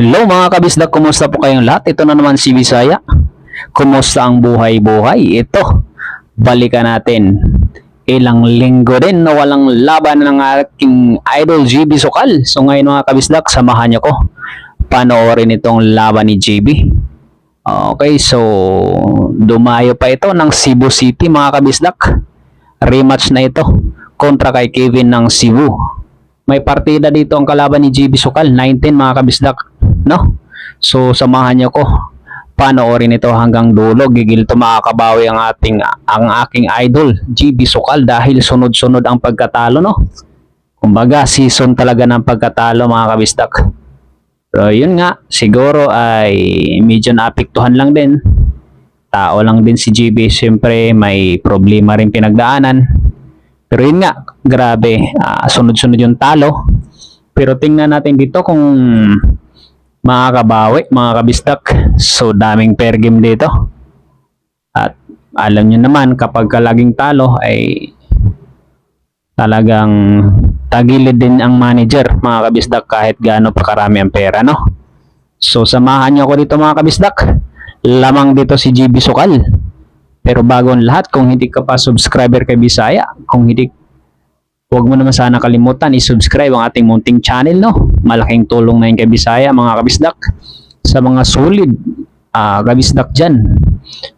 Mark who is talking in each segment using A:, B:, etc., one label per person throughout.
A: Hello mga kabisdak, kumusta po kayong lahat? Ito na naman si Bisaya. Kumusta ang buhay-buhay? Ito, balikan natin. Ilang linggo din na walang laban ng aking idol GB Sokal. So ngayon mga kabisdak, samahan niyo ko. Panoorin itong laban ni GB. Okay, so dumayo pa ito ng Cebu City mga kabisdak. Rematch na ito kontra kay Kevin ng Cebu. May partida dito ang kalaban ni GB Sokal, 19 mga kabisdak, no? So samahan niyo ko. Panoorin ito hanggang dulo. Gigil to makakabawi ang aking idol GB Sokal dahil sunod-sunod ang pagkatalo, no? Kumbaga season talaga ng pagkatalo mga kabisdak. So yun nga, siguro ay medyo naapektuhan lang din. Tao lang din si GB, siyempre may problema rin pinagdaanan. Pero yun nga, grabe, sunod-sunod yung talo. Pero tingnan natin dito kung makakabawi, mga kabisdak. So, daming pair game dito. At alam nyo naman, kapag laging talo, ay talagang tagilid din ang manager, mga kabisdak, kahit gaano pa karami ang pera, no? So, samahan nyo ako dito, mga kabisdak. Lamang dito si GB Sokal. Pero bago ang lahat, kung hindi ka pa subscriber kay Bisaya, huwag mo naman sana kalimutan i-subscribe ang ating munting channel, no? Malaking tulong na yun kay Bisaya, mga kabisdak. Sa mga solid kabisdak dyan,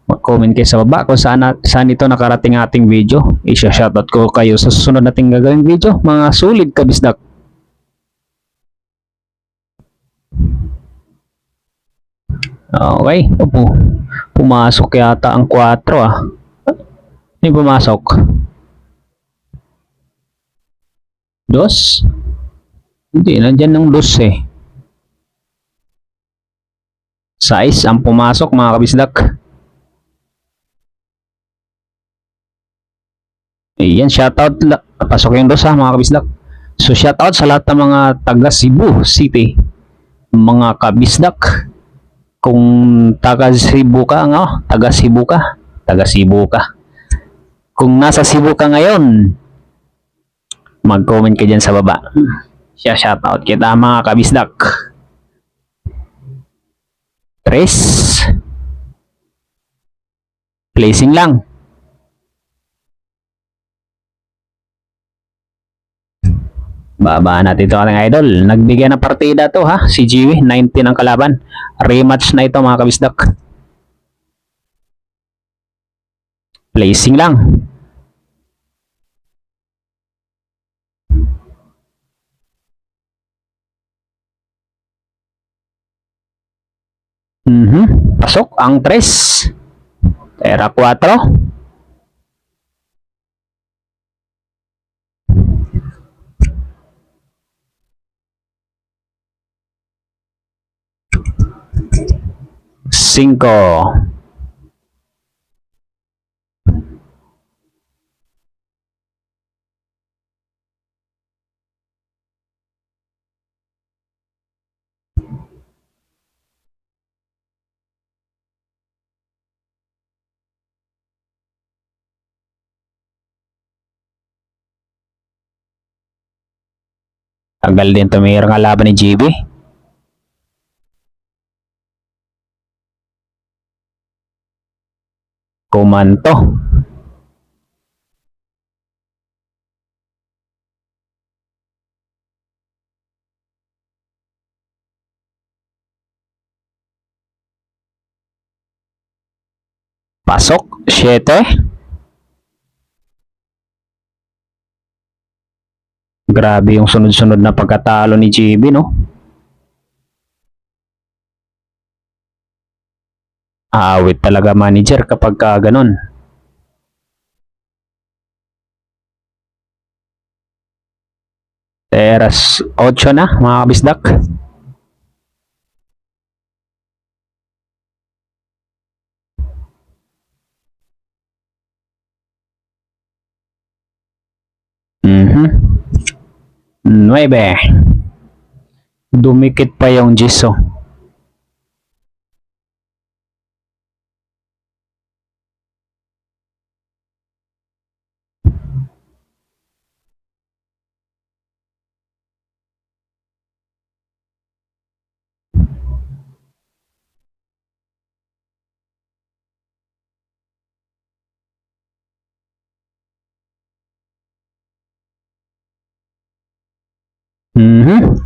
A: mag-comment kayo sa baba kung saan ito nakarating ating video. I-shoutout ko kayo sa susunod nating gagawing video, mga solid kabisdak. Okay, opo. Pumasok yata ang 4 Hindi pumasok. 2? Hindi, nandyan ng 2 eh. 6 ang pumasok mga kabisdak. Ayan, shoutout. Pasok yung 2 mga kabisdak. So shoutout sa lahat ng mga taga Cebu City. Mga kabisdak. Kung taga Cebu ka, taga Cebu ka. Kung nasa Cebu ka ngayon, mag-comment ka dyan sa baba. Shoutout kita mga kabisdak. 3. Placing lang. Babaan natin ito ating idol. Nagbigay ng partida to ha. Si GB, 19 ang kalaban. Rematch na ito mga kabisdak. Placing lang. Pasok ang 3. Tera 4. Cinco. Tagal din tumira ng laban ni GB. Kumanto. Pasok, 7. Grabe yung sunod-sunod na pagkatalo ni GB, no? Awit talaga manager kapag ganun. Teras 8 na mga kabisdak. Nuebe. Dumikit pa yung Jiso.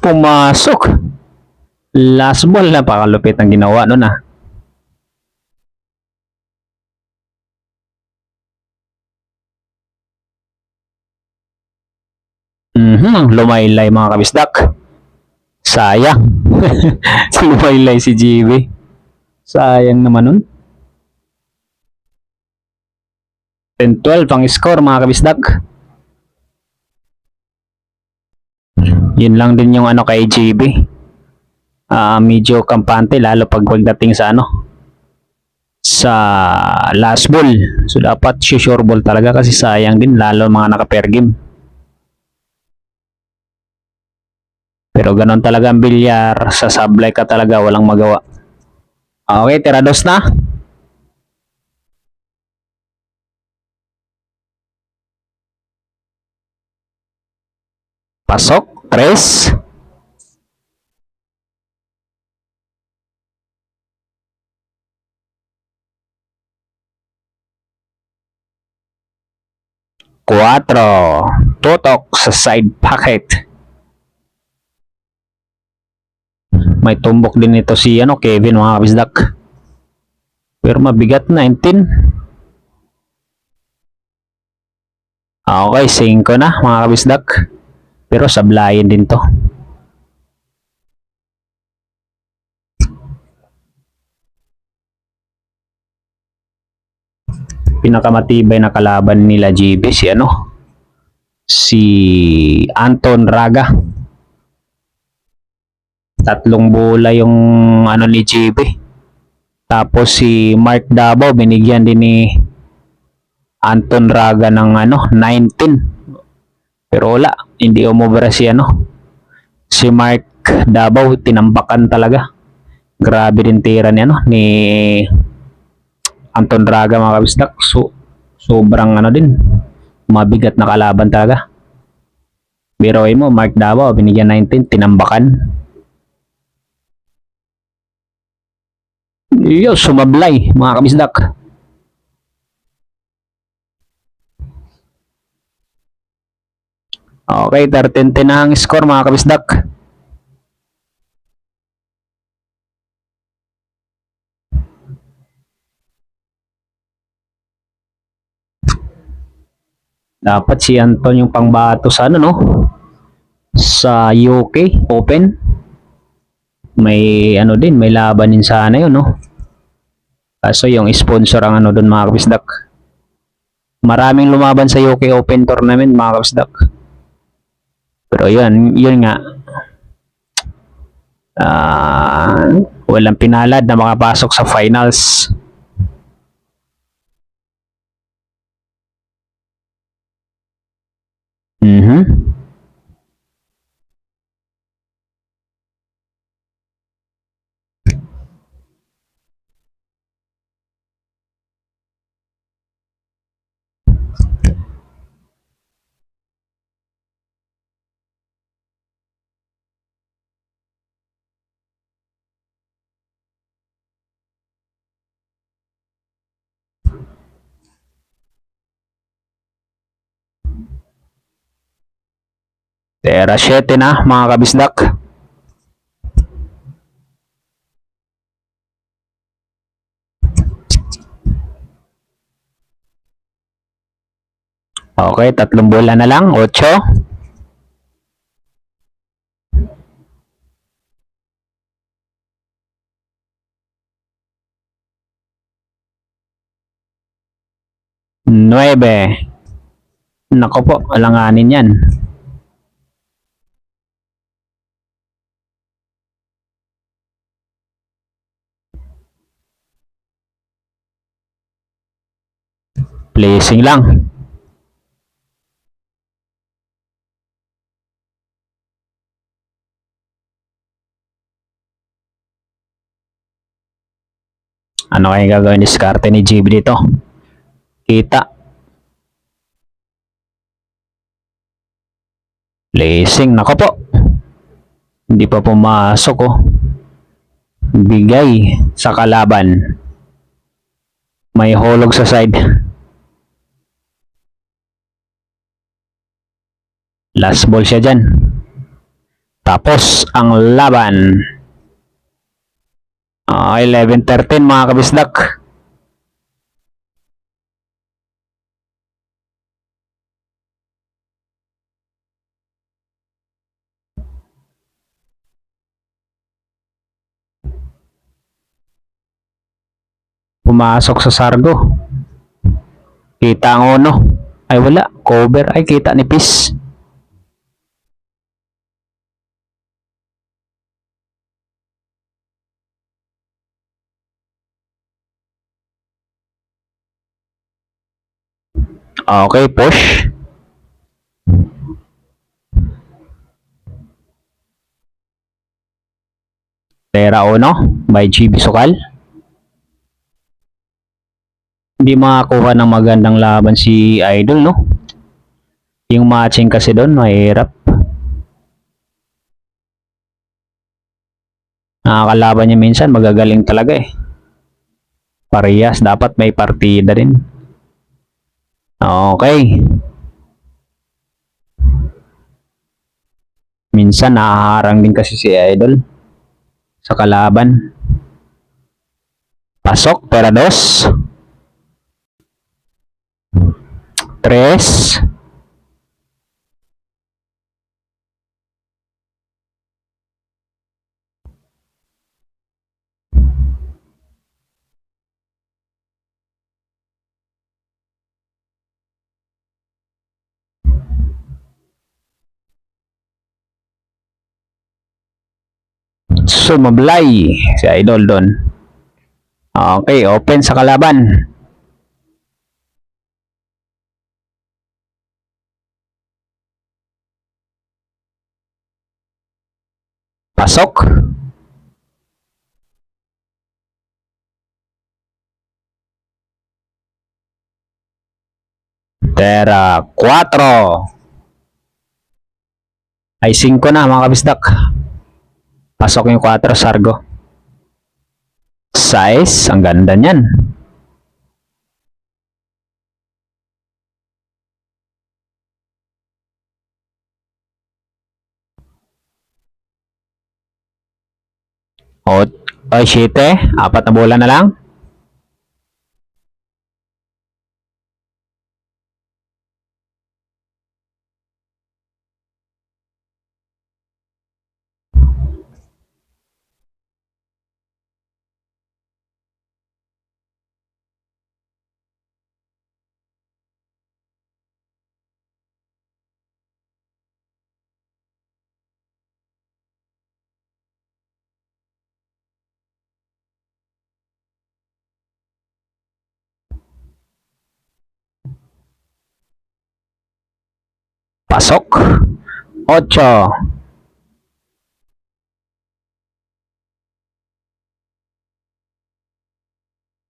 A: Pumasok. Last ball, napakalupit ang ginawa nun ah. Lumaylay mga kabisdak. Sayang. Lumaylay si GB. Sayang naman nun. 10-12 ang score mga kabisdak. Yun lang din yung ano kay GB. Medyo kampante lalo pagdating sa ano sa last ball. So dapat sure ball talaga kasi sayang din lalo mga naka-pair game. Pero ganon talaga ang bilyar, sa sablay ka talaga walang magawa. Okay, tirados na. Pasok, 3. Cuatro. Tutok sa side pocket. May tumbok din ito si Kevin mga kabisdak. Pero mabigat, 19. Okay, 5 na mga kabisdak. Pero sablayin din to. Pinakamatibay na kalaban nila GB si Anton Raga. 3 bola yung ni GB. Tapos si Mark Davao binigyan din ni Anton Raga ng 19. Pero wala, hindi umubra si Mark Davao, tinambakan talaga. Grabe din tira ni Anton Raga mga kabisdak. Sobrang din, mabigat na kalaban talaga. Biroy mo, Mark Davao binigyan 19, tinambakan. Yo, sumablay mga kabisdak. Okay, 13-10 na ang score mga kabisdak. Dapat si Anton yung pangbato sa sa UK Open. May din, may laban din sana yun Kaso yung sponsor ang doon mga kabisdak. Maraming lumaban sa UK Open tournament mga kabisdak. Pero yun nga. Walang pinalad na makapasok sa finals. Tera 7 na mga kabisdak. Okay, 3 bola na lang, 8. Nuebe. Nako po, alanganin yan. Placing lang. Ano kaya gagawin ni diskarte ni GB dito? Kita. Placing, nako po. Hindi pa pumasok Bigay sa kalaban. May hulog sa side. Last ball siya dyan. Tapos ang laban. 11:13 mga kabisdak. Pumasok sa Sargo. Kita ang Ono. Ay wala. Cover. Ay kita ni Pis. Okay, push. Tera Ono by GB Sukal. Hindi makakuha ng magandang laban si Idol, no? Yung matching kasi doon, mahirap. Nakakalaban niya minsan, magagaling talaga eh. Parehas, dapat may partida rin. Okay. Minsan nakaharang din kasi si Idol sa kalaban. Pasok, pera dos. 3. Sumablay si Idol doon. Okay, open sa kalaban. Pasok. Tera 4. Ay 5 na mga kabisdak. Pasok yung 4, Sargo. Size, ang ganda niyan. Ay, 7. 4 na bola na lang. Pasok. 8.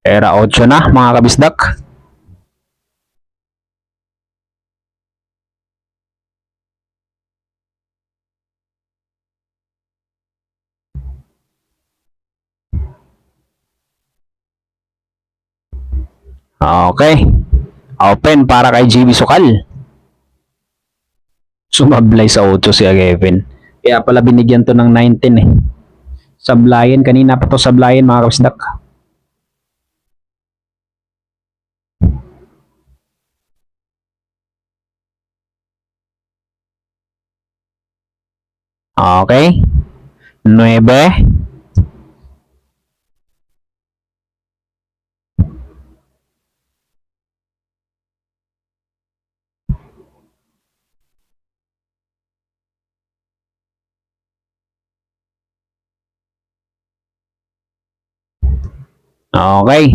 A: Era 8 na mga kabisdak. Okay. Open para kay GB Sukal. Sumablay sa 8 si Kevin. Kaya pala binigyan to ng 19 eh. Sablayan. Kanina pa to sablayan mga kabisdak. Okay. 9. Okay.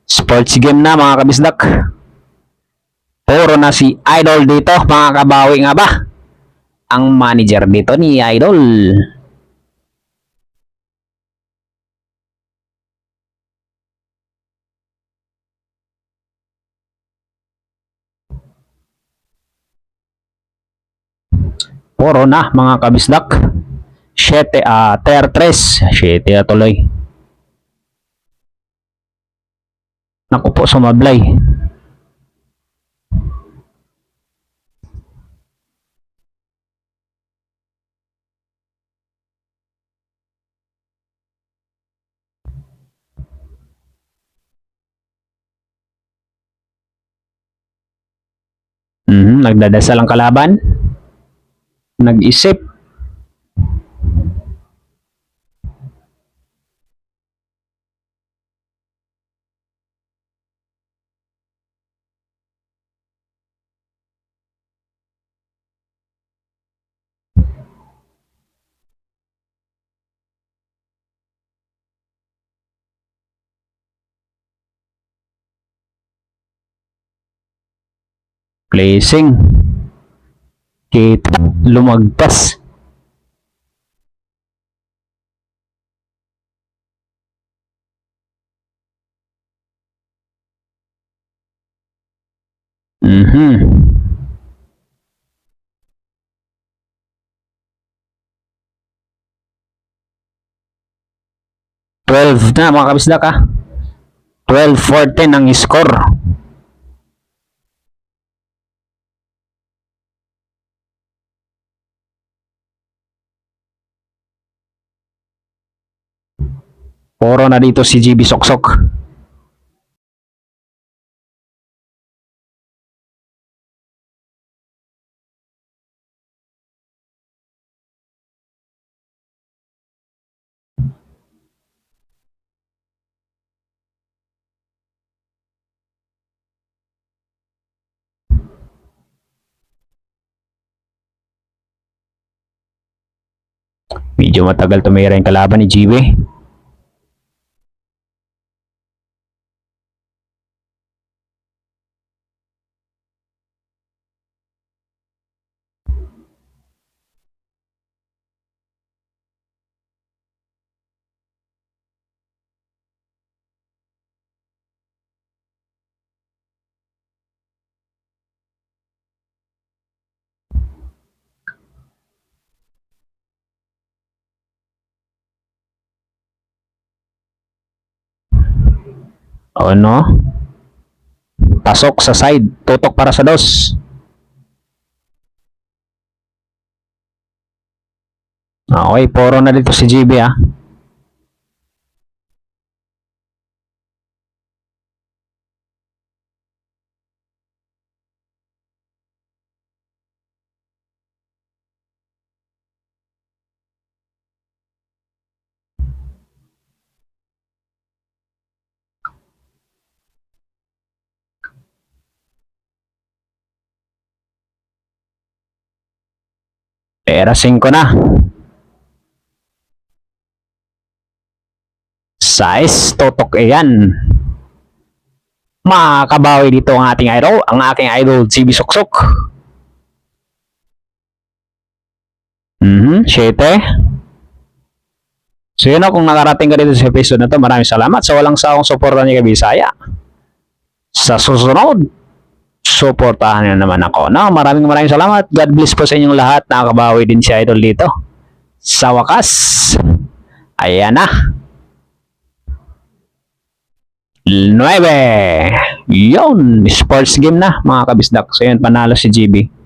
A: Sports game na mga kabisdak. Puro na si Idol dito. Mga kabawi nga ba? Ang manager dito ni Idol. Puro na mga kabisdak. 7 tier 3. 7 na tuloy. Naku po, sumablay. Nagdadasal ang kalaban. Nag-isip. Placing. Kita. Lumagpas. Mhm. 12 na mga kabisdak ah. 12-14 ang score. Poro na dito si GB Soksok. Medyo matagal tumira yung kalaban ni GB. O no? Pasok sa side. Tutok para sa dos. Okay, poro na dito si GB ah. Era 5 na. Size, tutok yan. Makabawi dito ang ating idol, ang aking idol GB Soksok. 7. So yun o, kung nakarating ka dito sa episode na to, maraming salamat sa walang sawang suporta niyo kay Bisaya. Sa susunod, suportahan niyo naman ako. No, maraming salamat. God bless po sa inyong lahat. Nakakabawi din si idol dito. Sa wakas, ayan na. 9. Yun, sports game na mga kabisdak. So yun, panalo si GB.